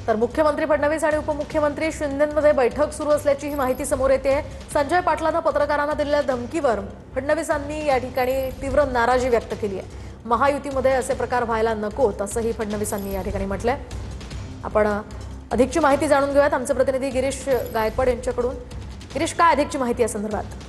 तर मुख्यमंत्री फडणवीस आणि उपमुख्यमंत्री शिंदेंमध्ये बैठक सुरू असल्याची ही माहिती समोर येते। संजय पाटलांना पत्रकारांना दिलेल्या धमकीवर फडणवीसांनी या ठिकाणी तीव्र नाराजी व्यक्त केली आहे। महायुतीमध्ये असे प्रकार व्हायला नकोत असंही फडणवीसांनी या ठिकाणी म्हटलंय। आपण अधिकची माहिती जाणून घेऊयात आमचे प्रतिनिधी गिरीश गायकवाड यांच्याकडून। गिरीश, काय अधिकची माहिती या संदर्भात?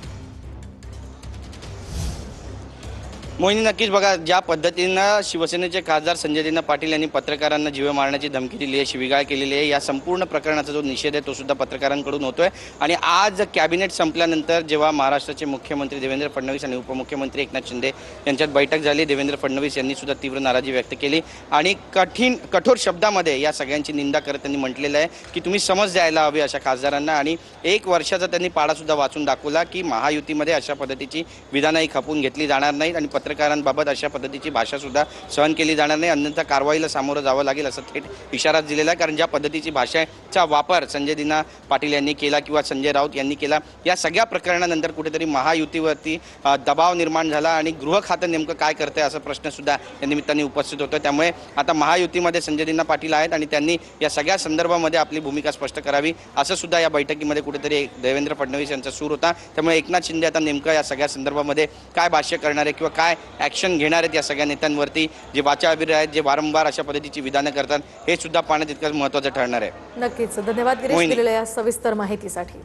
मोहिनी, नक्कीच बघा, ज्या पद्धतीनं शिवसेनेचे खासदार संजय पाटील यांनी पत्रकारांना जीवे मारण्याची धमकी दिली आहे, शिवीगाळ केलेली आहे, या संपूर्ण प्रकरणाचा जो निषेध आहे तो सुद्धा पत्रकारांकडून होतोय। आणि आज कॅबिनेट संपल्यानंतर जेव्हा महाराष्ट्राचे मुख्यमंत्री देवेंद्र फडणवीस आणि उपमुख्यमंत्री एकनाथ शिंदे यांच्यात बैठक झाली, देवेंद्र फडणवीस यांनी सुद्धा तीव्र नाराजी व्यक्त केली आणि कठोर शब्दामध्ये या सगळ्यांची निंदा करत त्यांनी म्हटलेलं आहे की तुम्ही समज द्यायला हवी अशा खासदारांना। आणि 1 वर्षाचा त्यांनी पाडा सुद्धा वाचून दाखवला की महायुतीमध्ये अशा पद्धतीची विधानही खपून घेतली जाणार नाहीत आणि पत्रकारांबाबत अशा पद्धतीची भाषा सुद्धा सहन केली जाणार नाही, अन्यथा कारवाईला सामोरं जावं लागेल असं थेट इशारा दिलेला आहे। कारण ज्या पद्धतीची भाषेचा वापर संजय पाटील यांनी केला किंवा संजय राऊत यांनी केला, या सगळ्या प्रकरणानंतर कुठेतरी महायुतीवरती दबाव निर्माण झाला आणि गृह खातं नेमकं काय करतंय असा प्रश्न सुद्धा या निमित्ताने उपस्थित होतो। त्यामुळे आता महायुतीमध्ये संजय पाटील आहेत आणि त्यांनी या सगळ्या संदर्भामध्ये आपली भूमिका स्पष्ट करावी असं सुद्धा या बैठकीमध्ये कुठेतरी देवेंद्र फडणवीस यांचा सूर होता। त्यामुळे एकनाथ शिंदे आता नेमकं या सगळ्या संदर्भामध्ये काय भाष्य करणार आहे किंवा काय ॲक्शन घेणार आहेत या सगळ्या नेत्यांवरती, जे वाचावीर आहेत, जे वारंवार अशा पद्धतीची विधानं करतात, हे सुद्धा पाहणं तितकंच महत्त्वाचं ठरणार आहे। नक्कीच, धन्यवाद गिरीश दिलेल्या या सविस्तर माहितीसाठी।